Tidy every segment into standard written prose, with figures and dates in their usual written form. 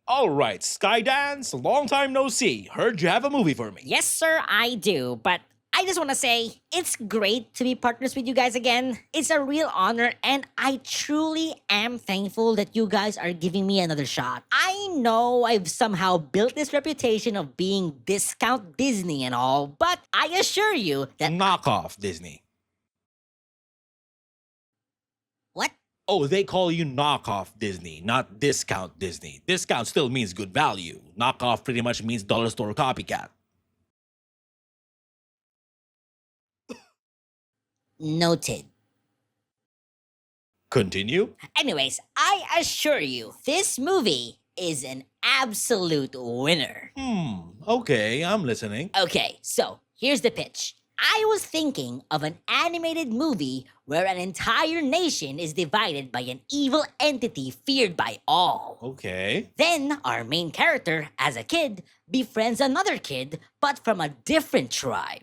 All right, Skydance, long time no see. Heard you have a movie for me. Yes, sir, I do. But I just want to say, it's great to be partners with you guys again. It's a real honor, and I truly am thankful that you guys are giving me another shot. I know I've somehow built this reputation of being discount Disney and all, but I assure you that... Knockoff Disney. What? Oh, they call you knockoff Disney, not discount Disney. Discount still means good value. Knockoff pretty much means dollar store copycat. Noted. Continue. Anyways, I assure you, this movie is an absolute winner. Okay, I'm listening. Okay, so here's the pitch. I was thinking of an animated movie where an entire nation is divided by an evil entity feared by all. Okay. Then our main character, as a kid, befriends another kid, but from a different tribe.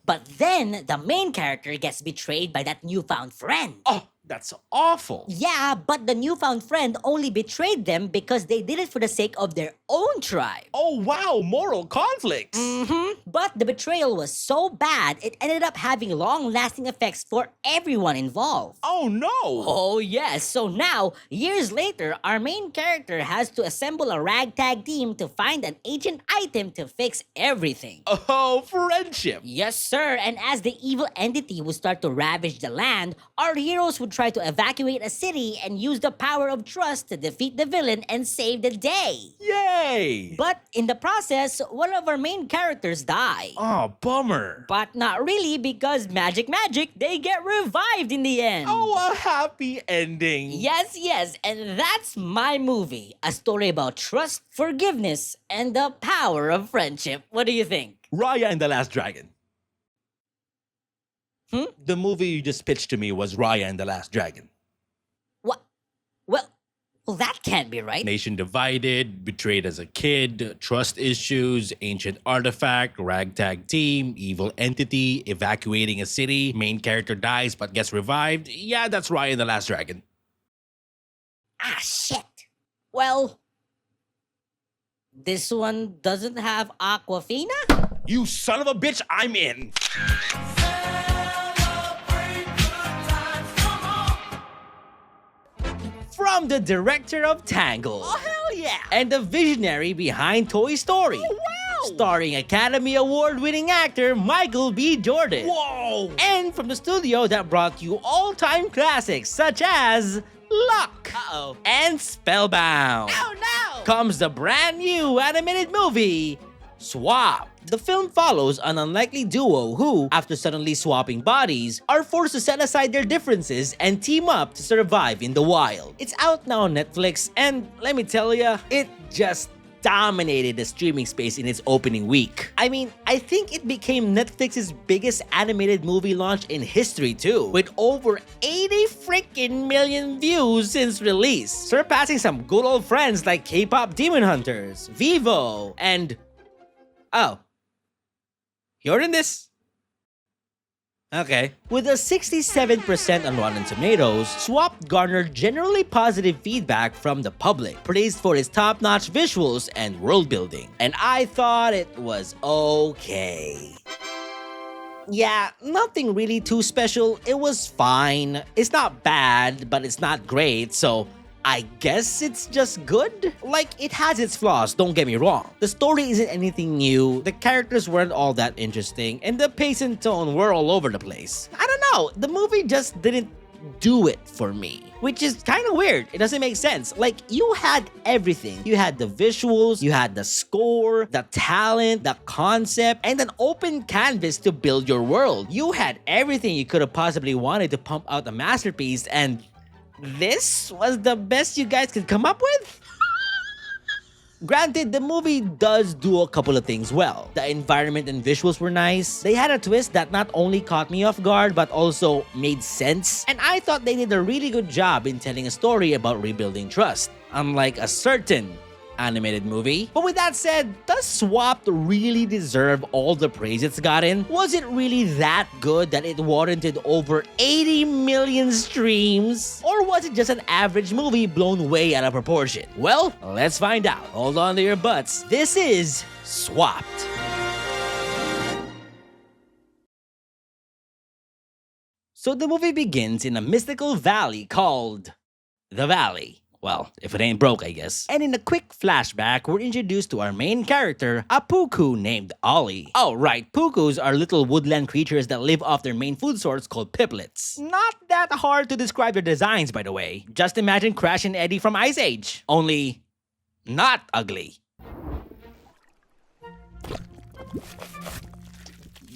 But then the main character gets betrayed by that newfound friend. Oh, that's awful. Yeah, but the newfound friend only betrayed them because they did it for the sake of their own tribe. Oh, wow, moral conflicts. But the betrayal was so bad, it ended up having long-lasting effects for everyone involved. Oh, no. Oh, yes. So now, years later, our main character has to assemble a ragtag team to find an ancient item to fix everything. Oh, friendship. Yes, sir. And as the evil entity would start to ravage the land, our heroes would try to evacuate a city and use the power of trust to defeat the villain and save the day. Yay. But in the process, one of our main characters die. Oh, bummer. But not really, because magic, they get revived in the end. Oh, a happy ending. Yes, and that's my movie. A story about trust, forgiveness, and the power of friendship. What do you think? Raya and the Last Dragon. The movie you just pitched to me was Raya and the Last Dragon. What? Well, that can't be right. Nation divided, betrayed as a kid, trust issues, ancient artifact, ragtag team, evil entity, evacuating a city, main character dies but gets revived. Yeah, that's Raya and the Last Dragon. Ah, shit. Well, this one doesn't have Aquafina? You son of a bitch, I'm in. From the director of Tangled. Oh, hell yeah. And the visionary behind Toy Story. Oh, wow. Starring Academy Award-winning actor Michael B. Jordan. Whoa. And from the studio that brought you all-time classics such as Luck Uh-oh. and Spellbound. Oh, no. Comes the brand new animated movie, Swap. The film follows an unlikely duo who, after suddenly swapping bodies, are forced to set aside their differences and team up to survive in the wild. It's out now on Netflix, and let me tell ya, it just dominated the streaming space in its opening week. I mean, I think it became Netflix's biggest animated movie launch in history too, with over 80 freaking million views since release, surpassing some good old friends like K-pop Demon Hunters, Vivo, and... oh. You're in this? Okay. With a 67% on Rotten Tomatoes, Swap garnered generally positive feedback from the public, praised for its top-notch visuals and world building. And I thought it was okay. Yeah, nothing really too special. It was fine. It's not bad, but it's not great, so I guess it's just good? Like, it has its flaws, don't get me wrong. The story isn't anything new, the characters weren't all that interesting, and the pace and tone were all over the place. I don't know, the movie just didn't do it for me. Which is kind of weird, it doesn't make sense. Like, you had everything. You had the visuals, you had the score, the talent, the concept, and an open canvas to build your world. You had everything you could have possibly wanted to pump out a masterpiece, and this was the best you guys could come up with? Granted, the movie does do a couple of things well. The environment and visuals were nice. They had a twist that not only caught me off guard, but also made sense. And I thought they did a really good job in telling a story about rebuilding trust. Unlike a certain animated movie. But with that said, does Swapped really deserve all the praise it's gotten? Was it really that good that it warranted over 80 million streams? Or was it just an average movie blown way out of proportion? Well, let's find out. Hold on to your butts. This is Swapped. So the movie begins in a mystical valley called the Valley. Well, if it ain't broke, I guess. And in a quick flashback, we're introduced to our main character, a puku named Ollie. Oh, right, pukus are little woodland creatures that live off their main food source called piplets. Not that hard to describe their designs, by the way. Just imagine Crash and Eddie from Ice Age. Only not ugly.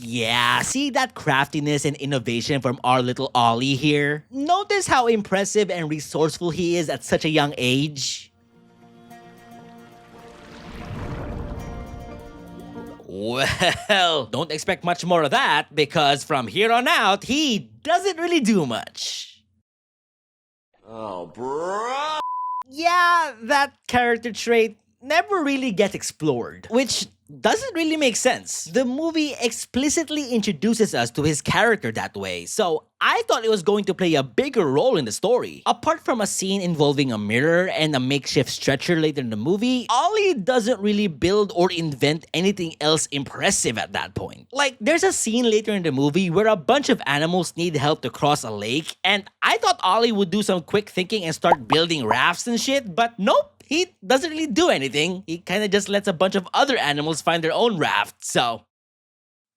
Yeah, see that craftiness and innovation from our little Ollie here? Notice how impressive and resourceful he is at such a young age? Well, don't expect much more of that because from here on out, he doesn't really do much. Oh, bro. Yeah, that character trait never really gets explored, which doesn't really make sense. The movie explicitly introduces us to his character that way, so I thought it was going to play a bigger role in the story. Apart from a scene involving a mirror and a makeshift stretcher later in the movie, Ollie doesn't really build or invent anything else impressive at that point. Like, there's a scene later in the movie where a bunch of animals need help to cross a lake, and I thought Ollie would do some quick thinking and start building rafts and shit, but nope. He doesn't really do anything. He kind of just lets a bunch of other animals find their own raft, so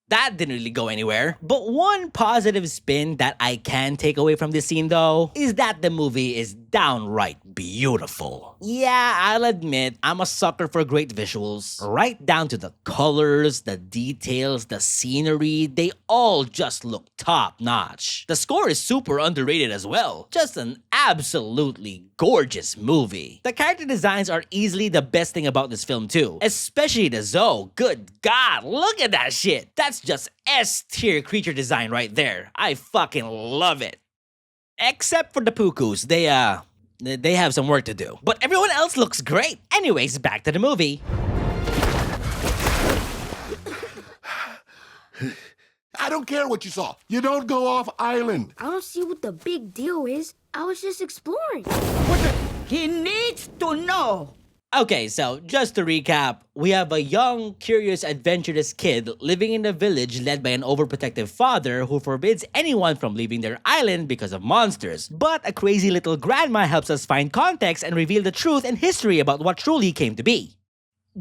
that didn't really go anywhere. But one positive spin that I can take away from this scene, though, is that the movie is downright beautiful. Yeah, I'll admit, I'm a sucker for great visuals. Right down to the colors, the details, the scenery, they all just look top-notch. The score is super underrated as well. Just an absolutely gorgeous movie. The character designs are easily the best thing about this film too. Especially the Zoe. Good God, look at that shit. That's just S-tier creature design right there. I fucking love it. Except for the pukus, they have some work to do. But everyone else looks great. Anyways, back to the movie. I don't care what you saw. You don't go off island. I don't see what the big deal is. I was just exploring. He needs to know. Okay, so just to recap, we have a young, curious, adventurous kid living in a village led by an overprotective father who forbids anyone from leaving their island because of monsters. But a crazy little grandma helps us find context and reveal the truth and history about what truly came to be.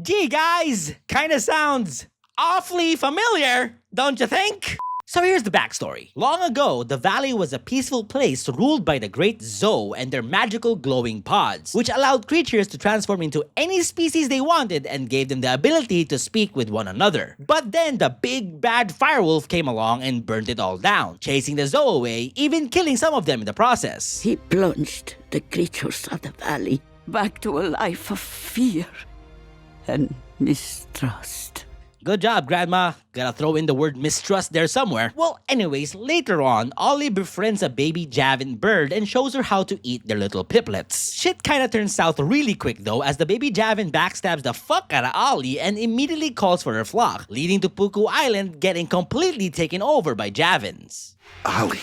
Gee guys, kinda sounds awfully familiar, don't you think? So here's the backstory. Long ago, the valley was a peaceful place ruled by the great Zoe and their magical glowing pods, which allowed creatures to transform into any species they wanted and gave them the ability to speak with one another. But then the big bad firewolf came along and burned it all down, chasing the Zoe away, even killing some of them in the process. He plunged the creatures of the valley back to a life of fear and mistrust. Good job, Grandma. Gotta throw in the word mistrust there somewhere. Well, anyways, later on, Ollie befriends a baby Javin bird and shows her how to eat their little piplets. Shit kinda turns south really quick though, as the baby Javin backstabs the fuck out of Ollie and immediately calls for her flock, leading to Puku Island getting completely taken over by Javins. Ollie,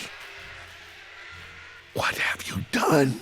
what have you done?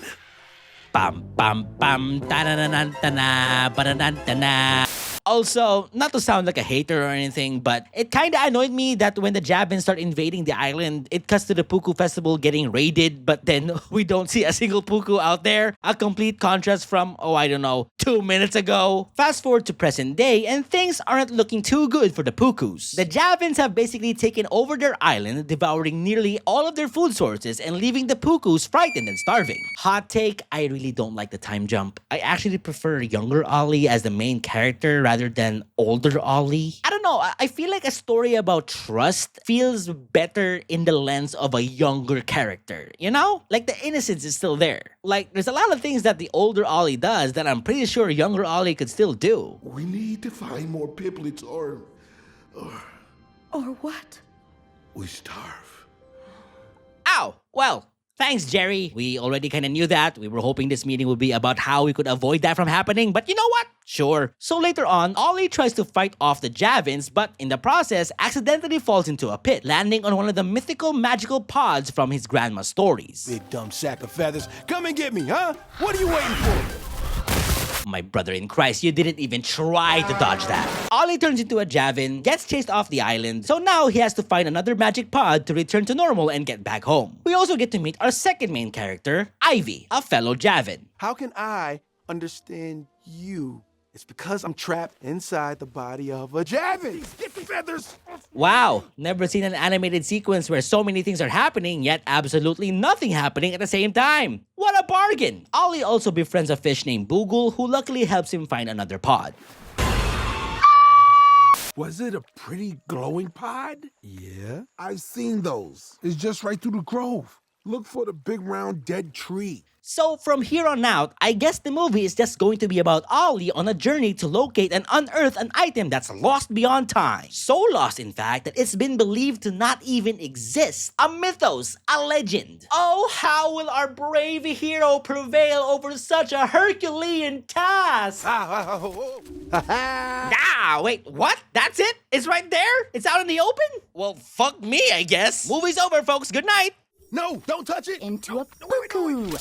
Bam bam bam ta na na na ta na ba na na na. Also, not to sound like a hater or anything, but it kinda annoyed me that when the Javins start invading the island, it cuts to the Puku Festival getting raided, but then we don't see a single Puku out there. A complete contrast from, 2 minutes ago. Fast forward to present day, and things aren't looking too good for the Pukus. The Javins have basically taken over their island, devouring nearly all of their food sources and leaving the Pukus frightened and starving. Hot take, I really don't like the time jump. I actually prefer younger Ollie as the main character rather than older Ollie. I don't know, I feel like a story about trust feels better in the lens of a younger character, you know? Like the innocence is still there. Like there's a lot of things that the older Ollie does that I'm pretty sure younger Ollie could still do. We need to find more piplets or Or what? we starve. Ow! Well, thanks, Jerry. We already kind of knew that. We were hoping this meeting would be about how we could avoid that from happening, but you know what? Sure. So later on, Ollie tries to fight off the Javins, but in the process, accidentally falls into a pit, landing on one of the mythical magical pods from his grandma's stories. Big dumb sack of feathers. Come and get me, huh? What are you waiting for? My brother in Christ, you didn't even try to dodge that. Ollie turns into a Javin, gets chased off the island, so now he has to find another magic pod to return to normal and get back home. We also get to meet our second main character, Ivy, a fellow Javin. How can I understand you? It's because I'm trapped inside the body of a Javin. Get the feathers! Wow, never seen an animated sequence where so many things are happening, yet absolutely nothing happening at the same time. What a bargain! Ollie also befriends a fish named Boogle, who luckily helps him find another pod. Was it a pretty glowing pod? Yeah? I've seen those. It's just right through the grove. Look for the big round dead tree. So from here on out, I guess the movie is just going to be about Ollie on a journey to locate and unearth an item that's lost beyond time. So lost, in fact, that it's been believed to not even exist. A mythos, a legend. Oh, how will our brave hero prevail over such a Herculean task? Ah, wait, what? That's it? It's right there? It's out in the open? Well, fuck me, I guess. Movie's over, folks. Good night. No, don't touch it. Into a Wait. poo-poo.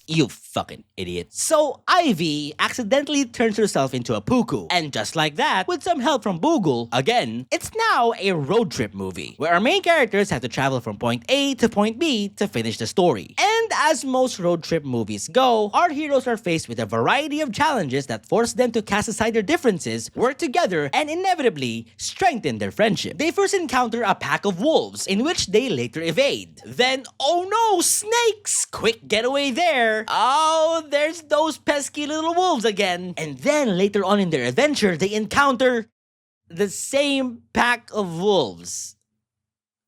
You fucking idiot. So Ivy accidentally turns herself into a puku. And just like that, with some help from Boogle, again, it's now a road trip movie, where our main characters have to travel from point A to point B to finish the story. And as most road trip movies go, our heroes are faced with a variety of challenges that force them to cast aside their differences, work together, and inevitably strengthen their friendship. They first encounter a pack of wolves, in which they later evade. Then, oh no, snakes! Quick getaway there. Oh, there's those pesky little wolves again. And then later on in their adventure, they encounter the same pack of wolves.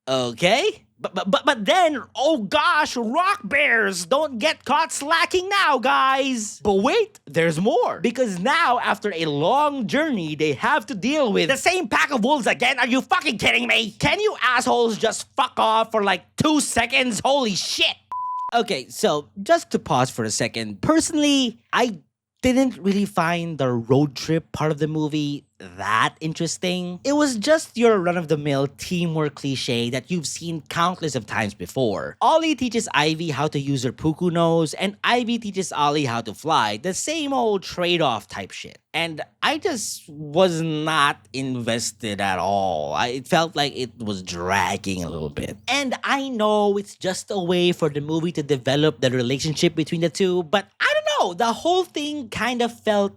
Okay? But then, oh gosh, rock bears! Don't get caught slacking now, guys! But wait, there's more. Because now, after a long journey, they have to deal with the same pack of wolves again. Are you fucking kidding me? Can you assholes just fuck off for like 2 seconds? Holy shit! Okay, so just to pause for a second, personally, I didn't really find the road trip part of the movie that interesting. It was just your run-of-the-mill teamwork cliche that you've seen countless of times before. Ollie teaches Ivy how to use her puku nose, and Ivy teaches Ollie how to fly, the same old trade-off type shit. And I just was not invested at all. It felt like it was dragging a little bit. And I know it's just a way for the movie to develop the relationship between the two, but I don't know, the whole thing kind of felt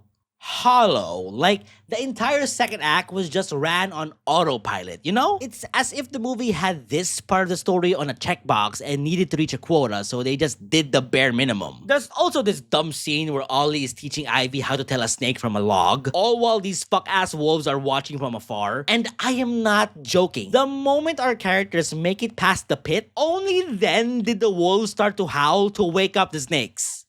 hollow. Like the entire second act was just ran on autopilot, you know? It's as if the movie had this part of the story on a checkbox and needed to reach a quota, so they just did the bare minimum. There's also this dumb scene where Ollie is teaching Ivy how to tell a snake from a log, all while these fuck-ass wolves are watching from afar. And I am not joking. The moment our characters make it past the pit, only then did the wolves start to howl to wake up the snakes.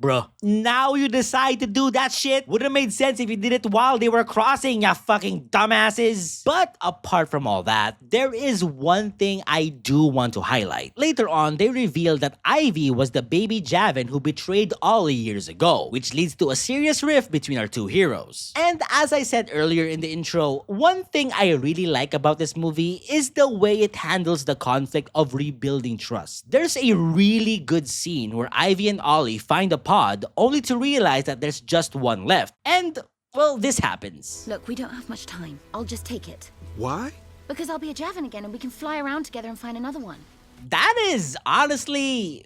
Bruh, now you decide to do that shit? Would've made sense if you did it while they were crossing, ya fucking dumbasses. But apart from all that, there is one thing I do want to highlight. Later on, they reveal that Ivy was the baby Javin who betrayed Ollie years ago, which leads to a serious rift between our two heroes. And as I said earlier in the intro, one thing I really like about this movie is the way it handles the conflict of rebuilding trust. There's a really good scene where Ivy and Ollie find a pod only to realize that there's just one left. And, well, this happens. Look, we don't have much time. I'll just take it. Why? Because I'll be a Javin again and we can fly around together and find another one. That is honestly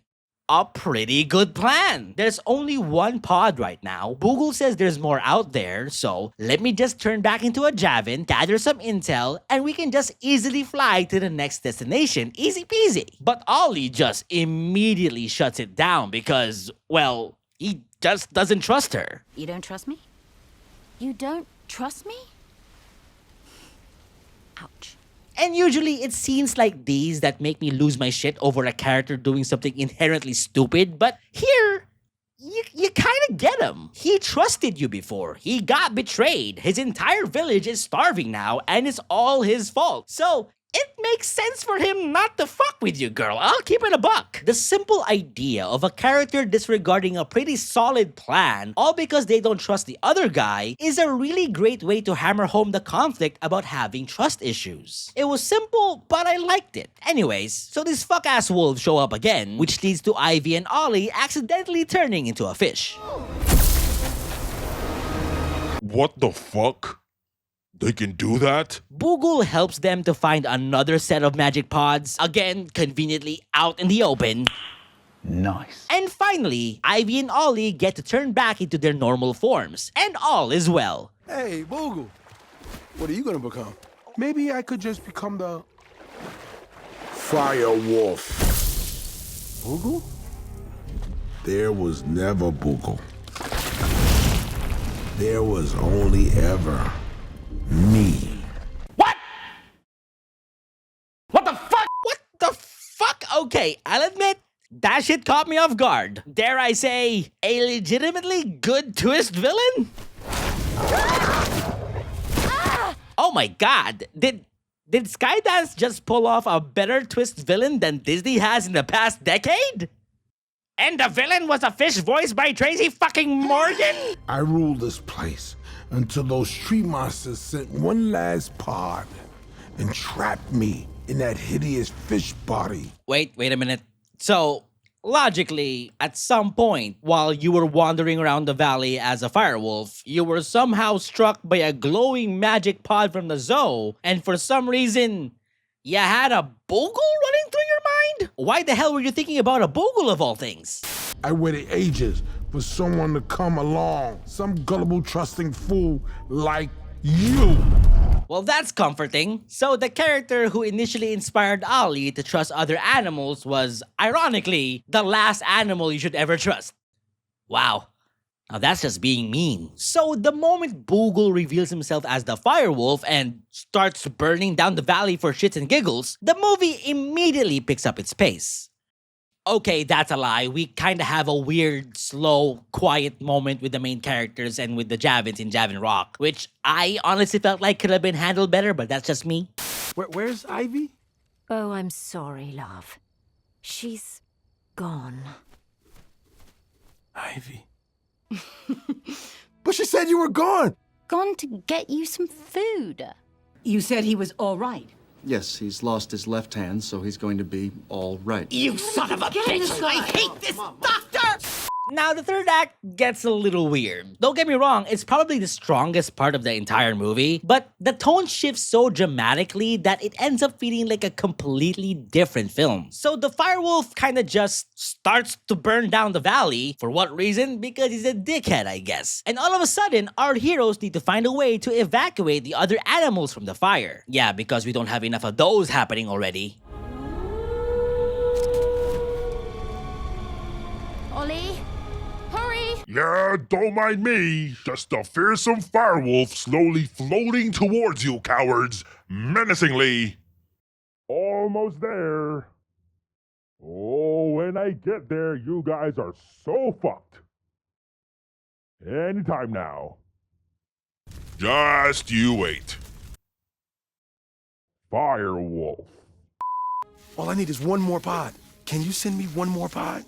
a pretty good plan. There's only one pod right now. Boogle says there's more out there, so let me just turn back into a Javin, gather some intel, and we can just easily fly to the next destination. Easy peasy. But Ollie just immediately shuts it down because, well, he just doesn't trust her. You don't trust me? You don't trust me? Ouch. And usually it's scenes like these that make me lose my shit over a character doing something inherently stupid, but here, you kind of get him. He trusted you before. He got betrayed. His entire village is starving now, and it's all his fault. So it makes sense for him not to fuck with you, girl. I'll keep it a buck. The simple idea of a character disregarding a pretty solid plan, all because they don't trust the other guy, is a really great way to hammer home the conflict about having trust issues. It was simple, but I liked it. Anyways, so these fuck-ass wolves show up again, which leads to Ivy and Ollie accidentally turning into a fish. What the fuck? They can do that? Boogle helps them to find another set of magic pods, again, conveniently out in the open. Nice. And finally, Ivy and Ollie get to turn back into their normal forms, and all is well. Hey, Boogle, what are you gonna become? Maybe I could just become the Fire Wolf. Boogle? There was never Boogle. There was only ever me. What? What the fuck? What the fuck? Okay, I'll admit, that shit caught me off guard. Dare I say, a legitimately good twist villain? Oh my god, did Skydance just pull off a better twist villain than Disney has in the past decade? And the villain was a fish voiced by Tracy fucking Morgan? I ruled this place until those street monsters sent one last pod and trapped me in that hideous fish body. Wait a minute. So, logically, at some point, while you were wandering around the valley as a firewolf, you were somehow struck by a glowing magic pod from the zoo, and for some reason, you had a Boogle running through your mind? Why the hell were you thinking about a Boogle of all things? I waited ages for someone to come along, some gullible, trusting fool like you. Well, that's comforting. So the character who initially inspired Ollie to trust other animals was, ironically, the last animal you should ever trust. Wow. Now that's just being mean. So the moment Boogle reveals himself as the firewolf and starts burning down the valley for shits and giggles, the movie immediately picks up its pace. Okay, that's a lie. We kind of have a weird, slow, quiet moment with the main characters and with the Javins in Javin Rock, which I honestly felt like could have been handled better, but that's just me. Where's Ivy? Oh, I'm sorry, love. She's gone. Ivy. But she said you were gone. Gone to get you some food. You said he was all right. Yes, he's lost his left hand, so he's going to be all right. You son of a bitch! I hate this doctor! Now, the third act gets a little weird. Don't get me wrong, it's probably the strongest part of the entire movie, but the tone shifts so dramatically that it ends up feeling like a completely different film. So the firewolf kind of just starts to burn down the valley. For what reason? Because he's a dickhead, I guess. And all of a sudden, our heroes need to find a way to evacuate the other animals from the fire. Yeah, because we don't have enough of those happening already. Ollie, hurry! Yeah, don't mind me. Just a fearsome firewolf slowly floating towards you, cowards, menacingly. Almost there. Oh, when I get there, you guys are so fucked. Anytime now. Just you wait. Firewolf. All I need is one more pod. Can you send me one more pod?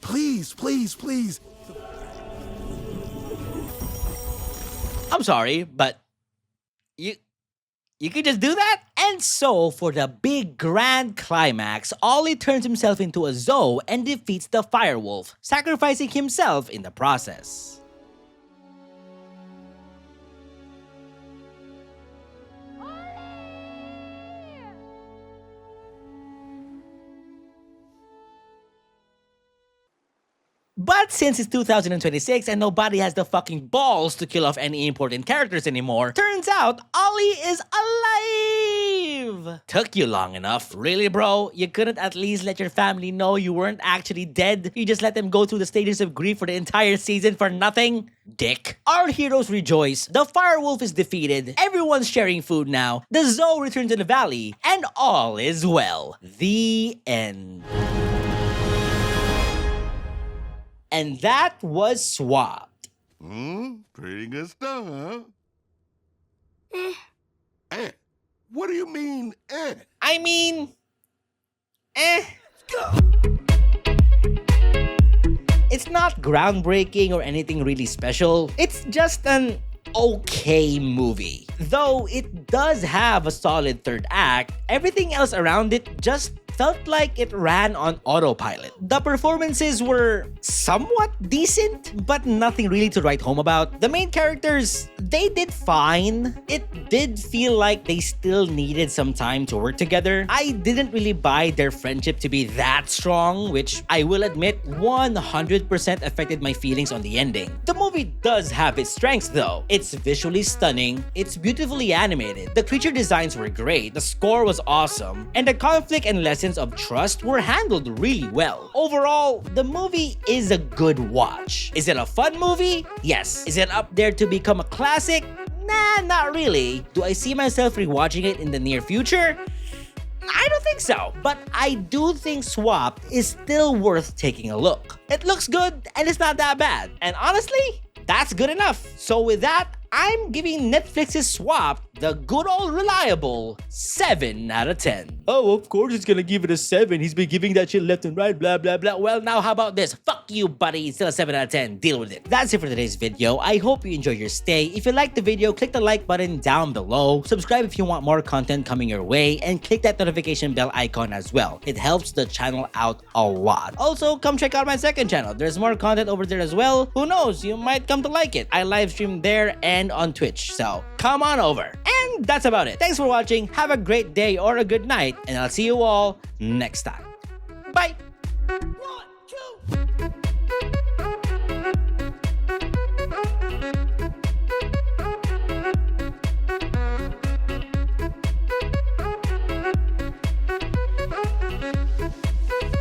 Please, please, please. I'm sorry, but you could just do that? And so, for the big grand climax, Ollie turns himself into a zoo and defeats the firewolf, sacrificing himself in the process. But since it's 2026 and nobody has the fucking balls to kill off any important characters anymore, turns out Ollie is alive! Took you long enough. Really, bro? You couldn't at least let your family know you weren't actually dead? You just let them go through the stages of grief for the entire season for nothing? Dick. Our heroes rejoice, the firewolf is defeated, everyone's sharing food now, the zoo returns to the valley, and all is well. The end. And that was Swapped. Pretty good stuff, huh? Eh. What do you mean, eh? I mean, eh. It's not groundbreaking or anything really special. It's just an okay movie. Though it does have a solid third act, everything else around it just felt like it ran on autopilot. The performances were somewhat decent, but nothing really to write home about. The main characters, they did fine. It did feel like they still needed some time to work together. I didn't really buy their friendship to be that strong, which I will admit 100% affected my feelings on the ending. The movie does have its strengths though. It's visually stunning, it's beautifully animated, the creature designs were great, the score was awesome, and the conflict and lessons of trust were handled really well. Overall, the movie is a good watch. Is it a fun movie? Yes. Is it up there to become a classic? Nah, not really. Do I see myself rewatching it in the near future? I don't think so, but I do think Swapped is still worth taking a look. It looks good and it's not that bad. And honestly, that's good enough. So with that, I'm giving Netflix's Swapped the good old reliable 7 out of 10. Oh, of course it's gonna give it a 7. He's been giving that shit left and right, blah, blah, blah. Well, now how about this? Fuck you, buddy. It's still a 7 out of 10. Deal with it. That's it for today's video. I hope you enjoyed your stay. If you liked the video, click the like button down below. Subscribe if you want more content coming your way, and click that notification bell icon as well. It helps the channel out a lot. Also, come check out my second channel. There's more content over there as well. Who knows? You might come to like it. I live stream there and on Twitch, so come on over. And that's about it. Thanks for watching. Have a great day or a good night, and I'll see you all next time. Bye!